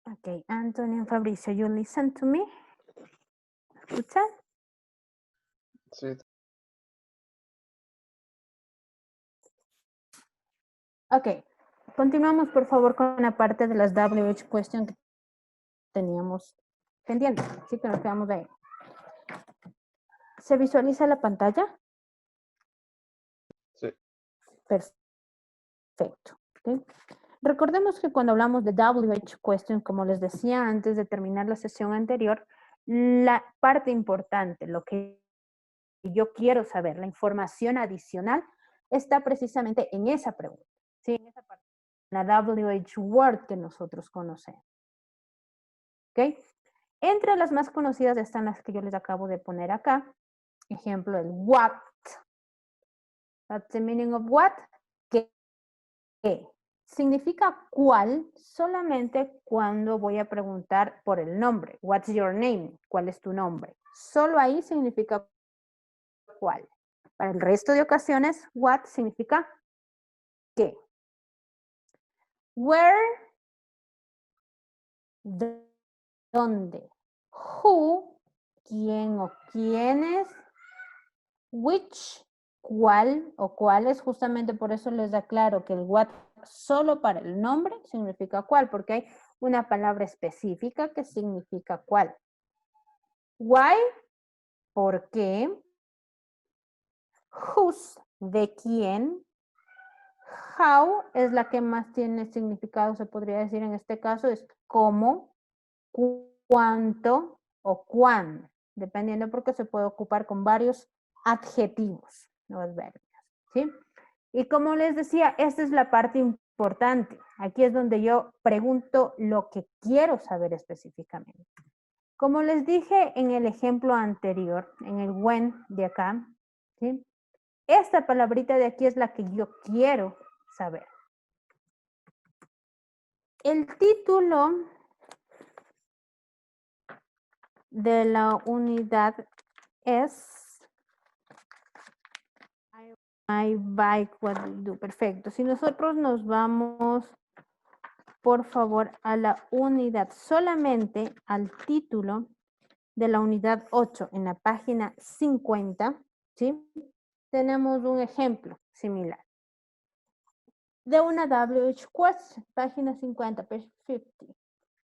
Okay, Antonio and Fabricio, you listen to me? ¿Escuchan? Sí. Ok, continuamos por favor con la parte de las WH question que teníamos pendiente, así que nos quedamos ahí. ¿Se visualiza la pantalla? Sí. Perfecto. ¿Okay? Recordemos que cuando hablamos de WH question, como les decía antes de terminar la sesión anterior, la parte importante, lo que yo quiero saber, la información adicional, está precisamente en esa pregunta, ¿sí? En esa parte, la WH word que nosotros conocemos. ¿Ok? Entre las más conocidas están las que yo les acabo de poner acá. Ejemplo, el what. That's the meaning of what? ¿Qué? Significa cuál solamente cuando voy a preguntar por el nombre. What's your name? ¿Cuál es tu nombre? Solo ahí significa cuál. Para el resto de ocasiones, what significa qué. Where, dónde. Who, quién o quiénes. Which, cuál o cuáles, justamente por eso les aclaro que el what solo para el nombre significa cuál, porque hay una palabra específica que significa cuál. Why, ¿por qué? Whose, de quién. How es la que más tiene significado, se podría decir en este caso, es cómo, cuánto o cuán, dependiendo porque se puede ocupar con varios adjetivos, no adverbios, ¿sí? Y como les decía, esta es la parte importante. Aquí es donde yo pregunto lo que quiero saber específicamente. Como les dije en el ejemplo anterior, en el when de acá, ¿sí? Esta palabrita de aquí es la que yo quiero saber. El título de la unidad es I bike what we do. Perfecto. Si nosotros nos vamos, por favor, a la unidad, solamente al título de la unidad 8 en la página 50, ¿sí? Tenemos un ejemplo similar de una WH question, página 50, page 50.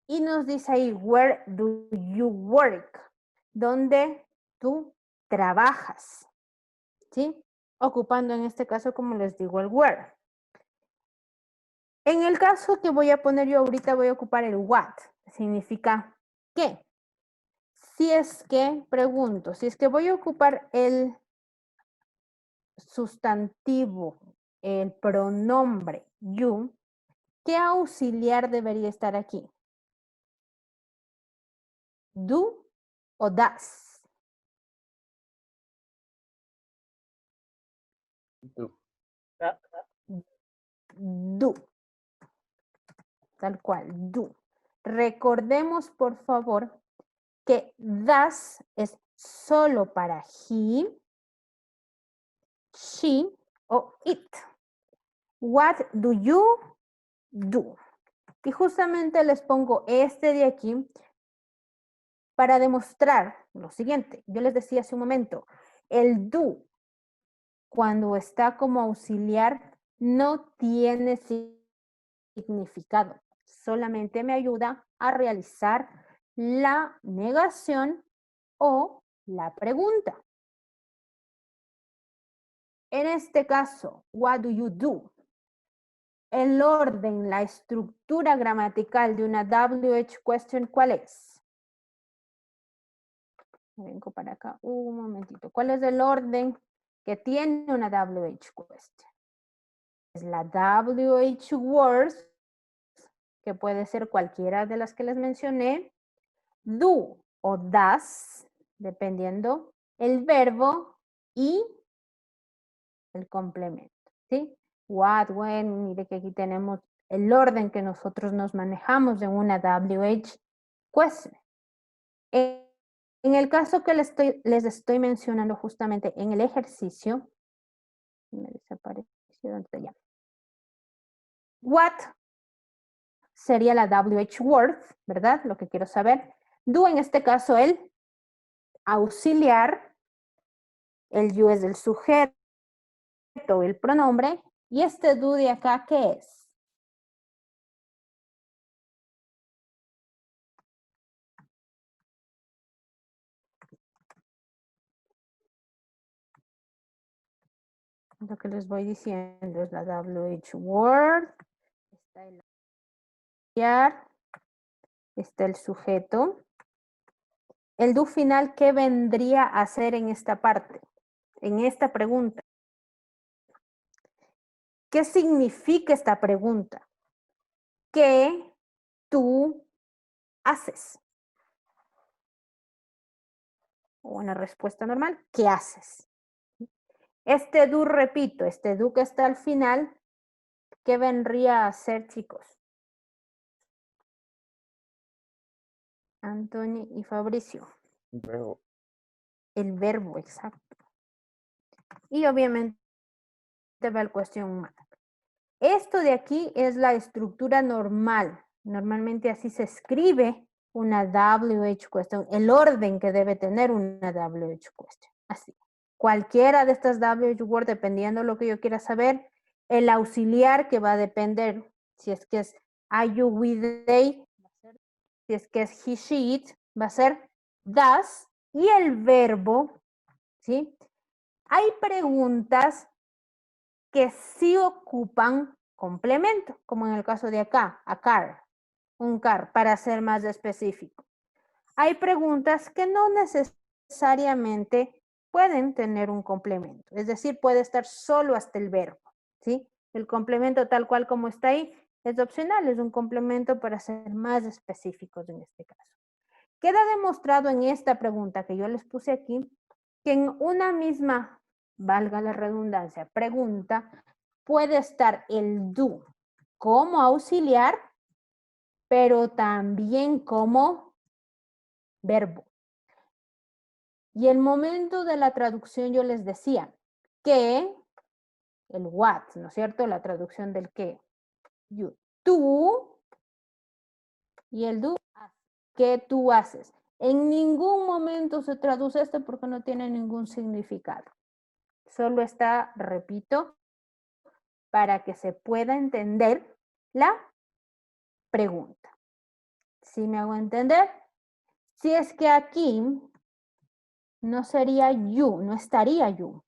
Y nos dice ahí, where do you work? ¿Dónde tú trabajas? ¿Sí? Ocupando en este caso, como les digo, el where. En el caso que voy a poner yo ahorita, voy a ocupar el what. Significa qué. Si es que, pregunto, si es que voy a ocupar el sustantivo, el pronombre you, ¿qué auxiliar debería estar aquí? Do o does. Do. Do. Tal cual, do. Recordemos, por favor, que does es solo para he, she o it. What do you do? Y justamente les pongo este de aquí para demostrar lo siguiente. Yo les decía hace un momento, el do, cuando está como auxiliar, no tiene significado. Solamente me ayuda a realizar la negación o la pregunta. En este caso, what do you do? El orden, la estructura gramatical de una WH question, ¿cuál es? Vengo para acá un momentito. ¿Cuál es el orden que tiene una WH question? Es la WH words, que puede ser cualquiera de las que les mencioné, do o does, dependiendo el verbo y el complemento, ¿sí? What, when, mire que aquí tenemos el orden que nosotros nos manejamos en una WH question. En el caso que les estoy mencionando justamente en el ejercicio, me desapareció ya. What sería la WH word, ¿verdad? Lo que quiero saber. Do, en este caso, el auxiliar. El you es el sujeto, el pronombre. ¿Y este do de acá qué es? Lo que les voy diciendo es la WH word. Está el auxiliar. Está el sujeto. El do final, ¿qué vendría a hacer en esta parte? En esta pregunta. ¿Qué significa esta pregunta? ¿Qué tú haces? Una respuesta normal, ¿qué haces? Este do, repito, este do que está al final, ¿qué vendría a hacer, chicos? Anthony y Fabricio. Verbo. El verbo, exacto. Y obviamente va el question mark. Esto de aquí es la estructura normal. Normalmente así se escribe una WH question, el orden que debe tener una WH question. Así. Cualquiera de estas WH word, dependiendo de lo que yo quiera saber, el auxiliar que va a depender, si es que es are you with they, si es que es he, she, it, va a ser does, y el verbo, ¿sí? Hay preguntas que sí ocupan complemento, como en el caso de acá, a car, un car, para ser más específico. Hay preguntas que no necesariamente pueden tener un complemento, es decir, puede estar solo hasta el verbo, ¿sí? El complemento tal cual como está ahí es opcional, es un complemento para ser más específicos en este caso. Queda demostrado en esta pregunta que yo les puse aquí, que en una misma, valga la redundancia, pregunta, puede estar el do como auxiliar, pero también como verbo. Y el momento de la traducción yo les decía que el what, ¿no es cierto? La traducción del que. You. Tú y el do. ¿Qué tú haces? En ningún momento se traduce esto porque no tiene ningún significado. Solo está, repito, para que se pueda entender la pregunta. ¿Sí me hago entender? Si es que aquí no sería you, no estaría you,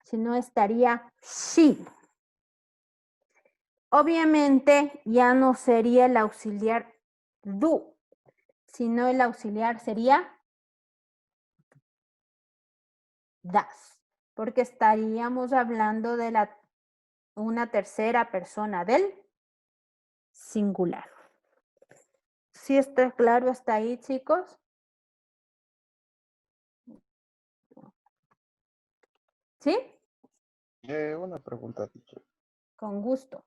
sino estaría she. Obviamente ya no sería el auxiliar do, sino el auxiliar sería does, porque estaríamos hablando de una tercera persona del singular. ¿Sí está claro hasta ahí, chicos? ¿Sí? Una pregunta, teacher. Con gusto.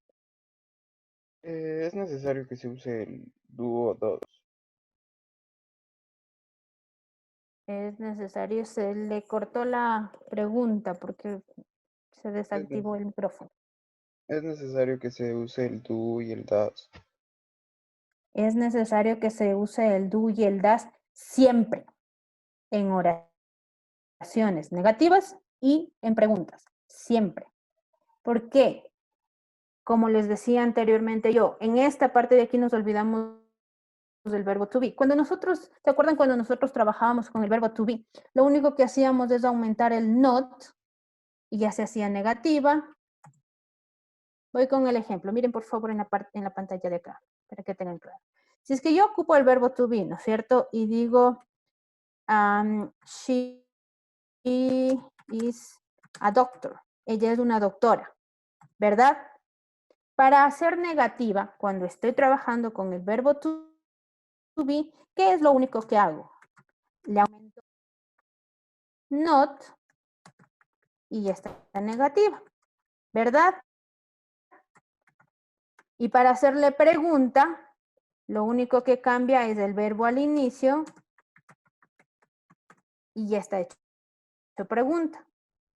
¿Es necesario que se use el do o does? Es necesario, se le cortó la pregunta porque se Es, desactivó el micrófono. es necesario que se use el do y el does. Es necesario que se use el do y el das siempre en oraciones negativas y en preguntas. Siempre. ¿Por qué? Como les decía anteriormente yo, en esta parte de aquí nos olvidamos del verbo to be. Cuando nosotros, ¿se acuerdan cuando nosotros trabajábamos con el verbo to be? Lo único que hacíamos es aumentar el not y ya se hacía negativa. Voy con el ejemplo. Miren por favor en la pantalla de acá, para que tengan claro. Si es que yo ocupo el verbo to be, ¿no es cierto? Y digo, she is a doctor. Ella es una doctora, ¿verdad? Para hacer negativa, cuando estoy trabajando con el verbo to be, ¿qué es lo único que hago? Le aumento not y ya está negativa, ¿verdad? Y para hacerle pregunta, lo único que cambia es el verbo al inicio y ya está hecho pregunta.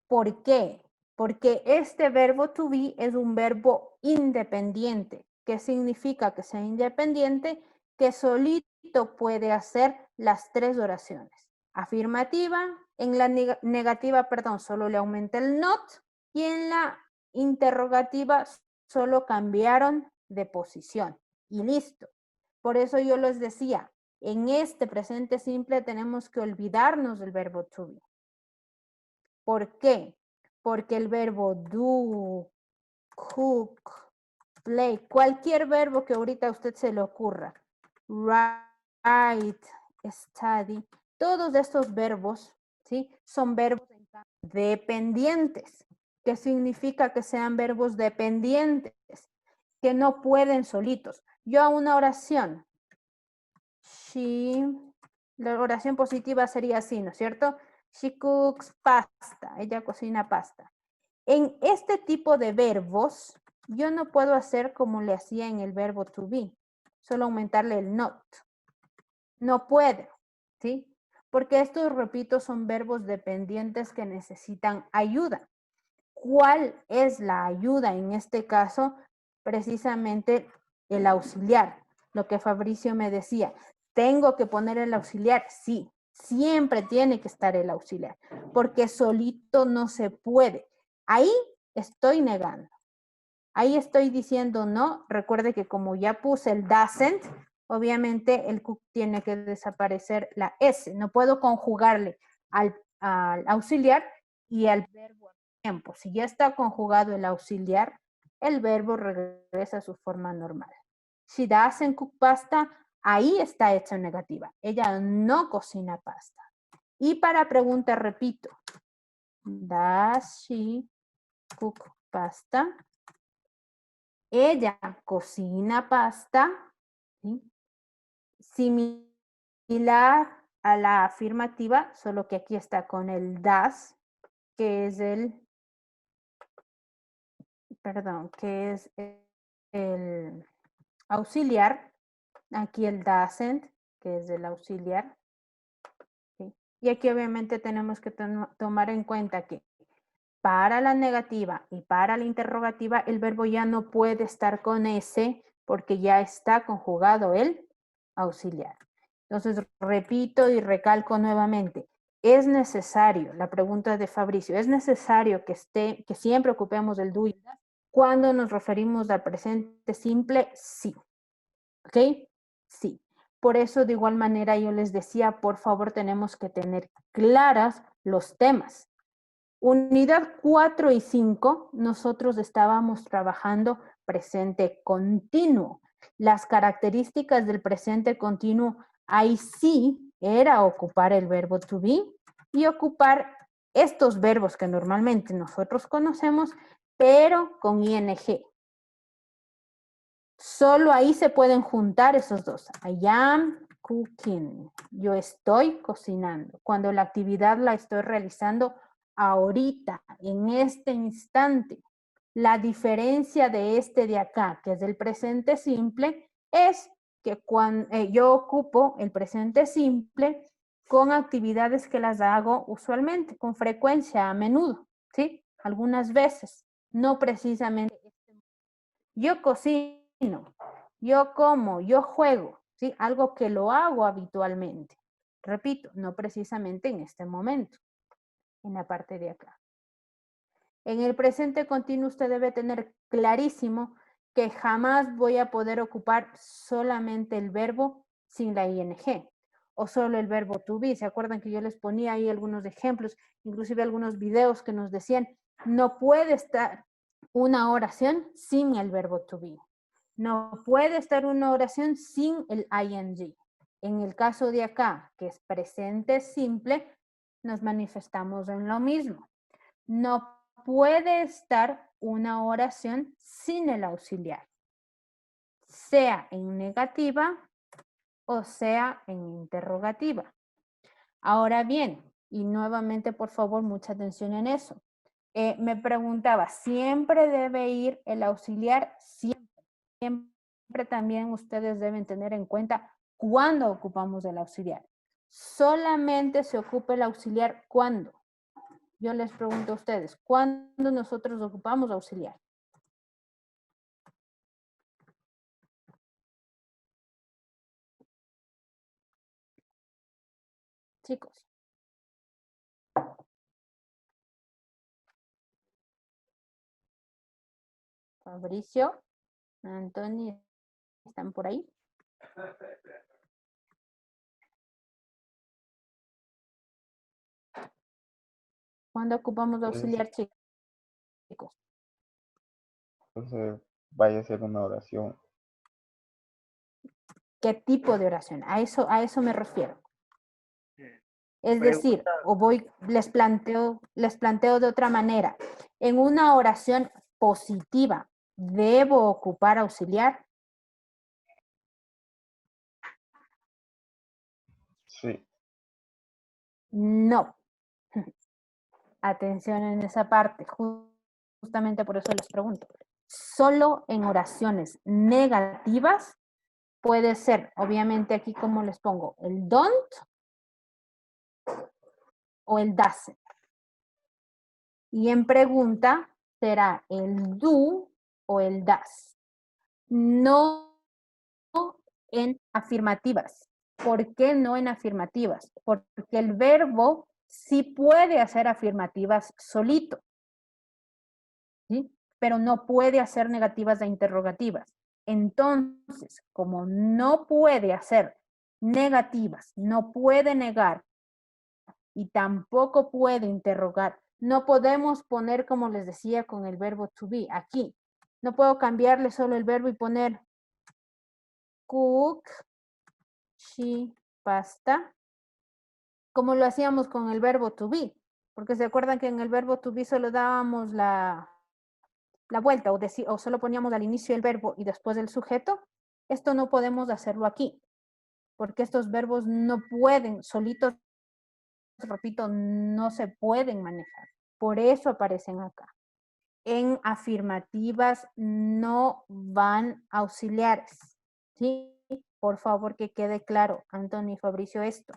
¿Por qué? Porque este verbo to be es un verbo independiente ¿Qué significa que sea independiente? Que solito puede hacer las 3 oraciones. Afirmativa, en la negativa, perdón, solo le aumenta el not, y en la interrogativa solo cambiaron de posición. Y listo. Por eso yo les decía, en este presente simple tenemos que olvidarnos del verbo to be. ¿Por qué? Porque el verbo do, cook, play, cualquier verbo que ahorita a usted se le ocurra, write, study, todos estos verbos, ¿sí? Son verbos dependientes. ¿Qué significa que sean verbos dependientes? Que no pueden solitos. Yo a una oración, la oración positiva sería así, ¿no es cierto? She cooks pasta, ella cocina pasta. En este tipo de verbos, yo no puedo hacer como le hacía en el verbo to be, solo aumentarle el not. No puedo, ¿sí? Porque estos, repito, son verbos dependientes que necesitan ayuda. ¿Cuál es la ayuda en este caso? Precisamente el auxiliar. Lo que Fabricio me decía, ¿tengo que poner el auxiliar? Sí, siempre tiene que estar el auxiliar, porque solito no se puede. Ahí estoy negando. Ahí estoy diciendo no. Recuerde que como ya puse el doesn't, obviamente el cook tiene que desaparecer la S. No puedo conjugarle al auxiliar y al verbo al tiempo. Si ya está conjugado el auxiliar, el verbo regresa a su forma normal. She doesn't cook pasta, ahí está hecha en negativa. Ella no cocina pasta. Y para pregunta, repito, does she cook pasta? Ella cocina pasta, ¿sí? Similar a la afirmativa, solo que aquí está con el does, que es que es el auxiliar. Aquí el doesn't, que es el auxiliar. ¿Sí? Y aquí obviamente tenemos que tomar en cuenta que para la negativa y para la interrogativa, el verbo ya no puede estar con S porque ya está conjugado el auxiliar. Entonces, repito y recalco nuevamente, es necesario, la pregunta de Fabricio, ¿es necesario que siempre ocupemos el do y cuando nos referimos al presente simple? Sí. ¿Ok? Sí. Por eso, de igual manera, yo les decía, por favor, tenemos que tener claras los temas. Unidad 4 y 5, nosotros estábamos trabajando presente continuo. Las características del presente continuo, ahí sí era ocupar el verbo to be y ocupar estos verbos que normalmente nosotros conocemos, pero con ing. Solo ahí se pueden juntar esos dos. I am cooking. Yo estoy cocinando. Cuando la actividad la estoy realizando ahorita, en este instante. La diferencia de este de acá, que es el presente simple, es que cuando yo ocupo el presente simple con actividades que las hago usualmente, con frecuencia, a menudo, ¿sí? Algunas veces, no precisamente. Yo cocino, yo como, yo juego, ¿sí? Algo que lo hago habitualmente. Repito, no precisamente en este momento, en la parte de acá. En el presente continuo usted debe tener clarísimo que jamás voy a poder ocupar solamente el verbo sin la ing o solo el verbo to be. ¿Se acuerdan que yo les ponía ahí algunos ejemplos, inclusive algunos videos que nos decían, no puede estar una oración sin el verbo to be. No puede estar una oración sin el ing. En el caso de acá, que es presente simple, nos manifestamos en lo mismo. No puede estar una oración sin el auxiliar, sea en negativa o sea en interrogativa. Ahora bien, y nuevamente por favor mucha atención en eso. Me preguntaba, ¿siempre debe ir el auxiliar? Siempre. Siempre también ustedes deben tener en cuenta cuándo ocupamos el auxiliar. Solamente se ocupa el auxiliar cuando. Yo les pregunto a ustedes, ¿cuándo nosotros ocupamos auxiliar? chicos. Fabricio, Antonio, ¿están por ahí? ¿Cuándo ocupamos auxiliar, chicos? Entonces, vaya a ser una oración. ¿Qué tipo de oración? A eso me refiero. Es Pregunta. decir, les planteo de otra manera. En una oración positiva, ¿debo ocupar auxiliar? Sí. No. Atención en esa parte. Justamente por eso les pregunto. Solo en oraciones negativas puede ser, obviamente aquí como les pongo, el don't o el doesn't. Y en pregunta será el do o el does. No en afirmativas. ¿Por qué no en afirmativas? Porque el verbo sí puede hacer afirmativas solito, ¿sí? Pero no puede hacer negativas e interrogativas. Entonces, como no puede hacer negativas, no puede negar y tampoco puede interrogar, no podemos poner, como les decía, con el verbo to be aquí. No puedo cambiarle solo el verbo y poner cook, she, pasta, como lo hacíamos con el verbo to be. Porque se acuerdan que en el verbo to be solo dábamos la vuelta o solo poníamos al inicio el verbo y después el sujeto. Esto no podemos hacerlo aquí, porque estos verbos no pueden, solitos, repito, no se pueden manejar. Por eso aparecen acá. En afirmativas no van auxiliares. ¿Sí? Por favor, que quede claro, Antonio y Fabricio, esto.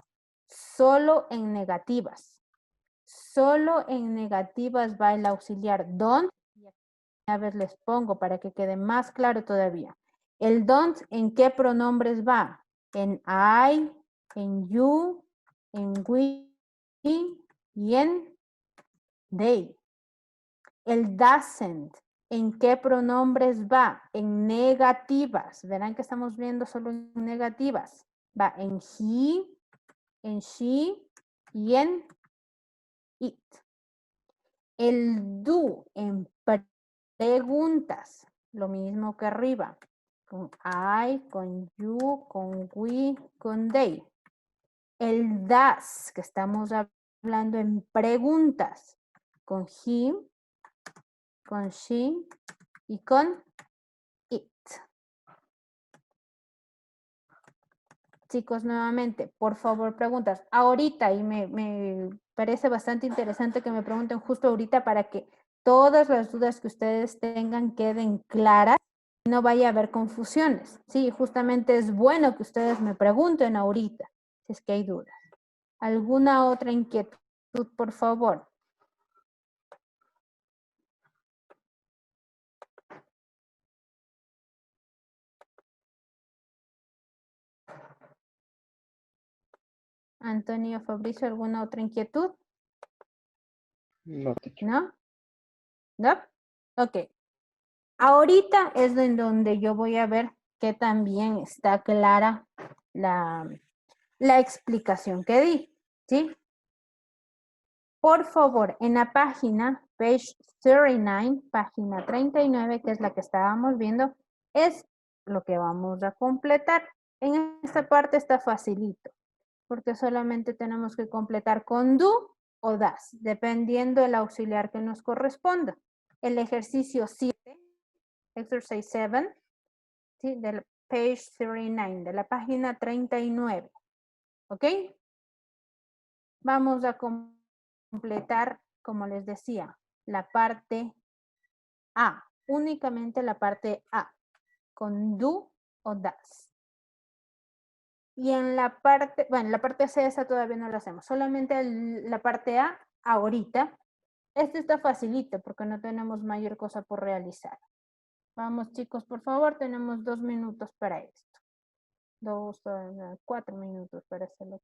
Solo en negativas. Solo en negativas va el auxiliar don't. A ver, les pongo para que quede más claro todavía. El don't, ¿en qué pronombres va? En I, en you, en we y en they. El doesn't, ¿en qué pronombres va? En negativas. Verán que estamos viendo solo en negativas. Va en he, en she y en it. El do en preguntas, lo mismo que arriba. Con I, con you, con we, con they. El does, que estamos hablando en preguntas, con him, con she y con it. Chicos, nuevamente, por favor, preguntas. Ahorita, y me parece bastante interesante que me pregunten justo ahorita para que todas las dudas que ustedes tengan queden claras y no vaya a haber confusiones. Sí, justamente es bueno que ustedes me pregunten ahorita, si es que hay dudas. ¿Alguna otra inquietud, por favor? Antonio, Fabricio, ¿alguna otra inquietud? No, teacher. ¿No? ¿No? Ok. Ahorita es en donde yo voy a ver que también está clara la explicación que di, ¿sí? Por favor, en la página, page 39, página 39, que es la que estábamos viendo, es lo que vamos a completar. En esta parte está facilito, porque solamente tenemos que completar con do o das, dependiendo del auxiliar que nos corresponda. El ejercicio 7, exercise 7, ¿sí? Del page 39, de la página 39. ¿Ok? Vamos a completar, como les decía, la parte A, únicamente la parte A, con do o das. Y en la parte, bueno, la parte C esa todavía no la hacemos, solamente la parte A ahorita. Este está facilito porque no tenemos mayor cosa por realizar. Vamos chicos, por favor, tenemos 2 minutos para esto. 4 minutos para hacerlo.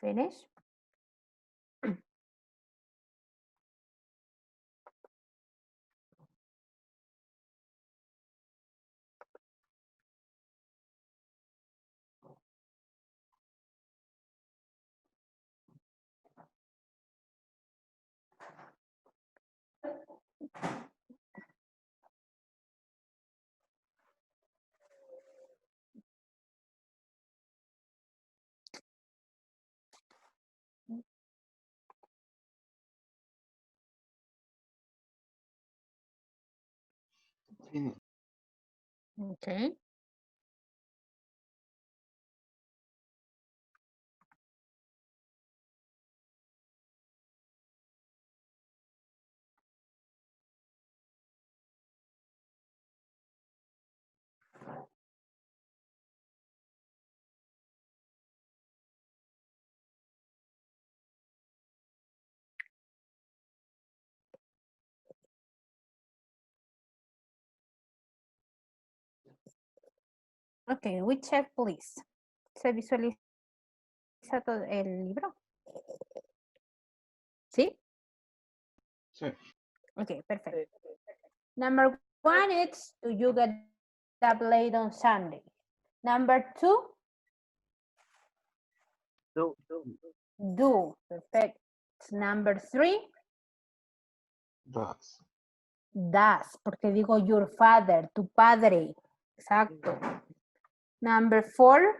Finish. Finish. Okay. Okay, we check, please. ¿Se visualiza todo el libro? ¿Sí? Sí. Okay, perfect. Number 1 is, do you get up late on Sunday? Number 2, do. Perfect. Number 3, Does. does, porque digo your father, tu padre. Exacto. Number 4,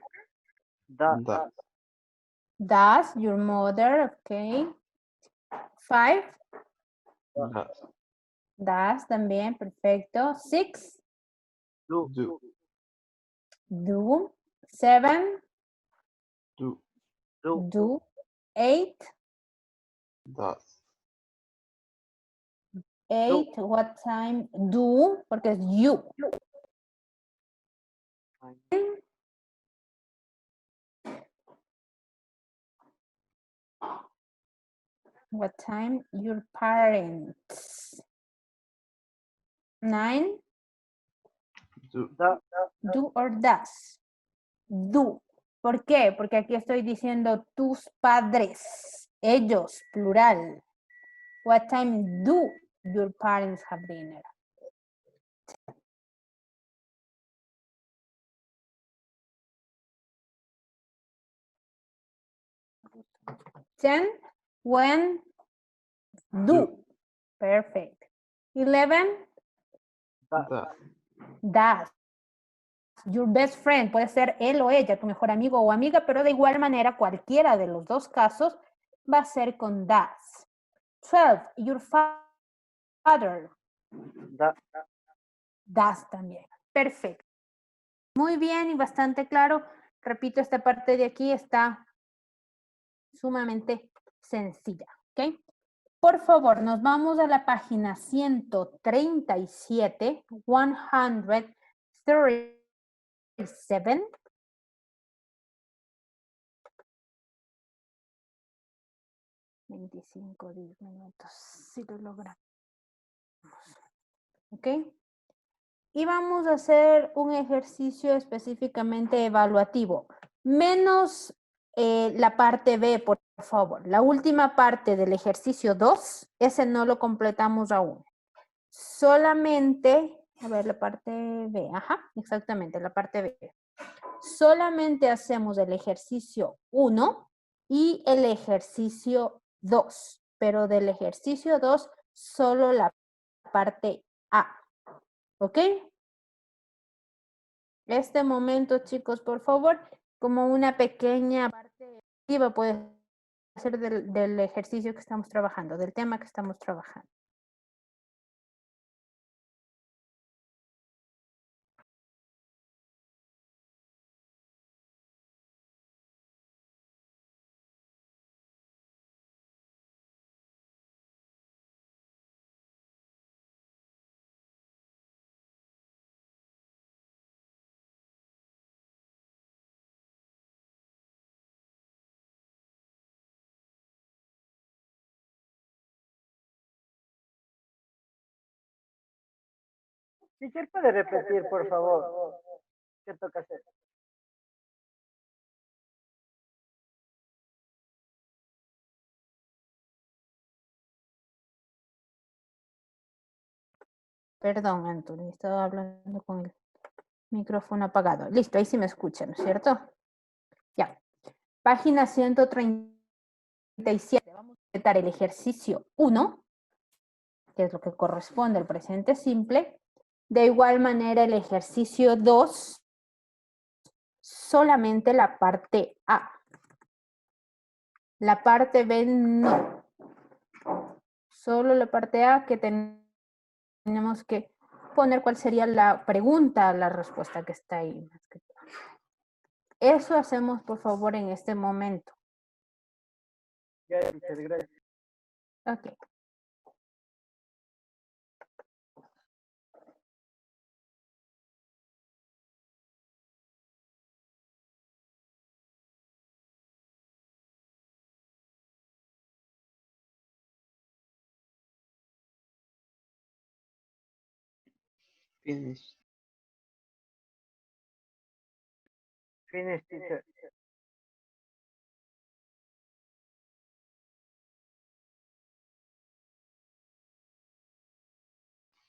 Does. does, your mother. Okay. 5, Does. does también. Perfecto. 6, Do. do. 7, Do. do. 8, Does. 8, what time? Do, porque es you. What time? Your parents. 9, Do. do or does. Do. ¿Por qué? Porque aquí estoy diciendo tus padres. Ellos, plural. What time do your parents have dinner? 10, when do. Perfect. 11, Does. does. Your best friend, puede ser él o ella, tu mejor amigo o amiga, pero de igual manera cualquiera de los dos casos va a ser con does. 12, your father. Does también. Perfecto. Muy bien y bastante claro. Repito, esta parte de aquí está sumamente sencilla. ¿Ok? Por favor, nos vamos a la página 137, 137. $25, 10 minutos, si lo logramos. ¿Ok? Y vamos a hacer un ejercicio específicamente evaluativo. Menos la parte B, por favor. La última parte del ejercicio 2, ese no lo completamos aún. Solamente, a ver, la parte B, ajá, exactamente, la parte B. Solamente hacemos el ejercicio 1 y el ejercicio 2, pero del ejercicio 2 solo la parte A. ¿Ok? Este momento, chicos, por favor, como una pequeña parte activa puede ser del ejercicio que estamos trabajando, del tema que estamos trabajando. Teacher, ¿puede repetir, por favor? ¿Qué toca hacer? Perdón, Anthony, estaba hablando con el micrófono apagado. Listo, ahí sí me escuchan, ¿no es cierto? Ya. Página 137. Vamos a completar el ejercicio 1, que es lo que corresponde al presente simple. De igual manera, el ejercicio 2, solamente la parte A. La parte B no. Solo la parte A que tenemos que poner cuál sería la pregunta, la respuesta que está ahí. Eso hacemos, por favor, en este momento. Ya, teacher, gracias. Ok. Finish. Finish, teacher.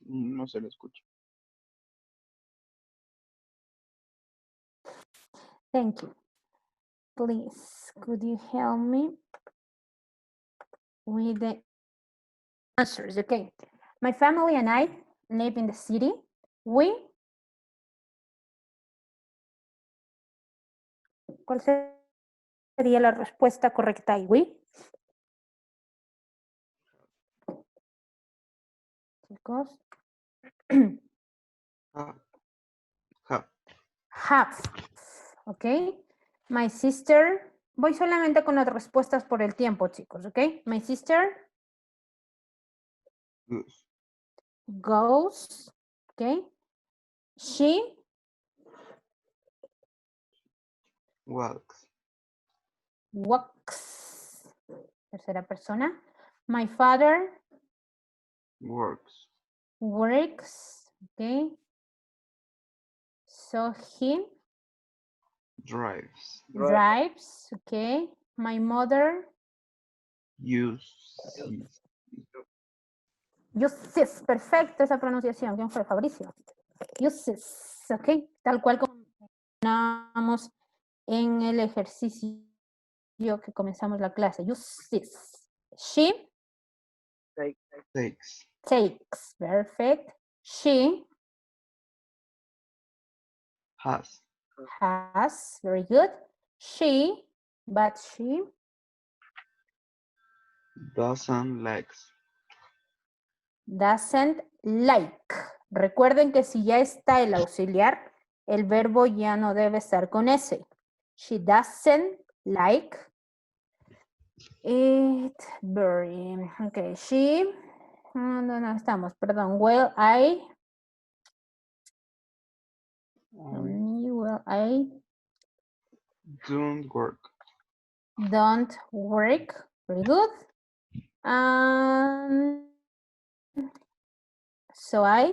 No se lo escucha. Thank you. Please, could you help me with the answers? Okay. My family and I live in the city. ¿Cuál sería la respuesta correcta ahí? Chicos. Have. Ok. My sister. Voy solamente con las respuestas por el tiempo, chicos. Ok. My sister goes. Ok. She Walks. walks. Tercera persona. My father Works. works. Ok. So he Drives. drives. Ok. My mother Uses. uses. Perfecto esa pronunciación. ¿Quién fue? Fabricio. Uses. Ok. Tal cual como mencionábamos en el ejercicio que comenzamos la clase. Uses. She Takes. takes. Perfect. She Has. has. Very good. She, but she Doesn't likes. doesn't like. Recuerden que si ya está el auxiliar, el verbo ya no debe estar con S. She doesn't like it very. Okay, she. No estamos, perdón. Well, I Don't work. don't work. Very good. So I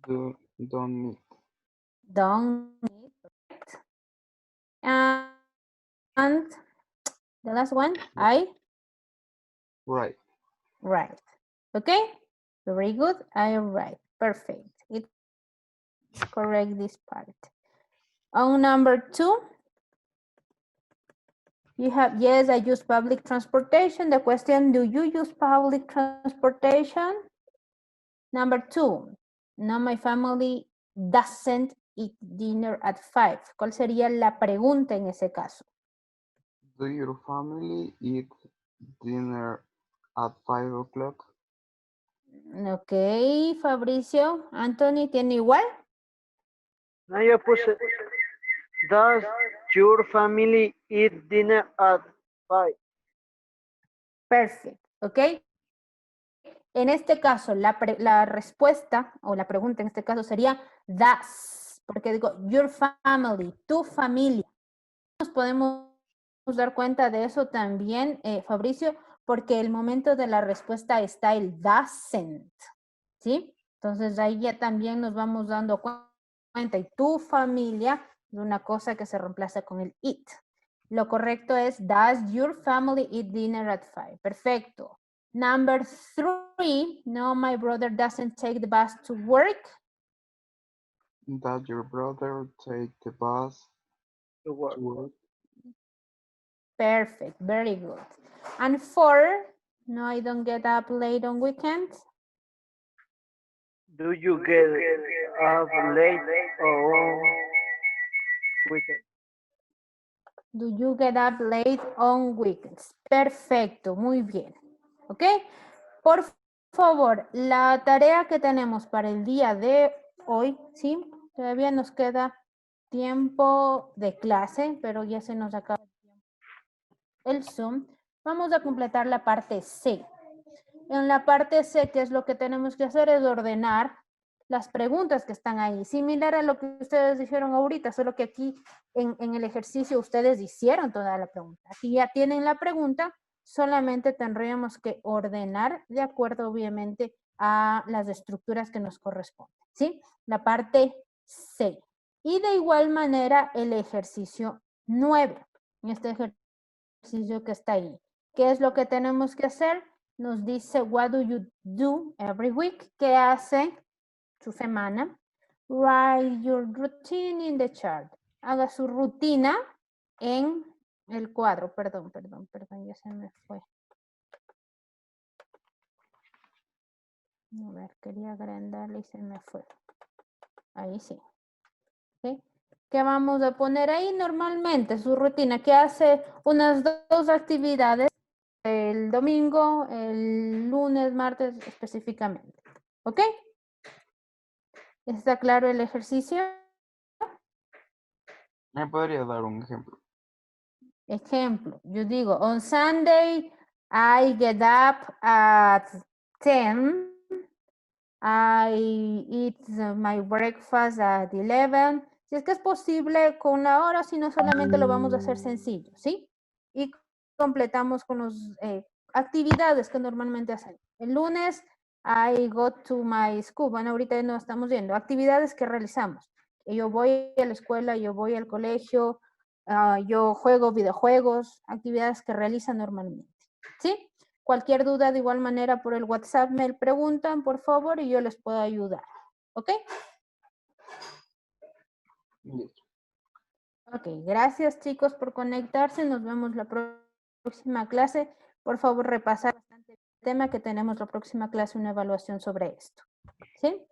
Don't need. don't need. And the last one, I Right. write. Okay? Very good. I write. Perfect. It's correct this part. On number 2, you have, yes, I use public transportation. The question, do you use public transportation? Number 2, no, my family doesn't eat dinner at 5. ¿Cuál sería la pregunta en ese caso? Do your family eat dinner at 5 o'clock? Ok, Fabricio. Anthony, ¿tiene igual? No, yo puse, does your family eat dinner at 5? Perfect, ¿ok? En este caso, la respuesta o la pregunta en este caso sería does, porque digo your family, tu familia. Nos podemos dar cuenta de eso también, Fabricio, porque el momento de la respuesta está el doesn't, ¿sí? Entonces ahí ya también nos vamos dando cuenta y tu familia es una cosa que se reemplaza con el eat. Lo correcto es does your family eat dinner at 5? Perfecto. Number 3, no, my brother doesn't take the bus to work. That your brother take the bus To work. to work. Perfect, very good. And 4, no, I don't get up late on weekends. Do you get up late on weekend? Do you get up late on weekends? Perfecto, muy bien. ¿Ok? Por favor, la tarea que tenemos para el día de hoy, ¿sí? Todavía nos queda tiempo de clase, pero ya se nos acaba el Zoom. Vamos a completar la parte C. En la parte C, ¿qué es lo que tenemos que hacer? Es ordenar las preguntas que están ahí. Similar a lo que ustedes dijeron ahorita, solo que aquí en el ejercicio ustedes hicieron toda la pregunta. Aquí ya tienen la pregunta, solamente tendríamos que ordenar de acuerdo, obviamente, a las estructuras que nos corresponden, ¿sí? La parte C. Y de igual manera, el ejercicio 9. Este ejercicio que está ahí. ¿Qué es lo que tenemos que hacer? Nos dice, what do you do every week? ¿Qué hace su semana? Write your routine in the chart. Haga su rutina en el cuadro. Perdón, ya se me fue. A ver, quería agrandarle y se me fue. Ahí sí. ¿Sí? ¿Qué vamos a poner ahí? Normalmente su rutina, que hace unas 2 actividades el domingo, el lunes, martes específicamente. ¿Ok? ¿Está claro el ejercicio? ¿Me podría dar un ejemplo? Ejemplo, yo digo, on Sunday, I get up at 10. I eat my breakfast at 11. Si es que es posible con la hora, si no solamente lo vamos a hacer sencillo, ¿sí? Y completamos con las actividades que normalmente hacen. El lunes, I go to my school. Bueno, ahorita no estamos viendo. Actividades que realizamos. Yo voy a la escuela, yo voy al colegio, yo juego videojuegos, actividades que realizan normalmente, ¿sí? Cualquier duda de igual manera por el WhatsApp me preguntan, por favor, y yo les puedo ayudar. ¿Ok? Listo. Ok, gracias chicos por conectarse. Nos vemos la próxima clase. Por favor, repasar bastante el tema que tenemos la próxima clase, una evaluación sobre esto. ¿Sí?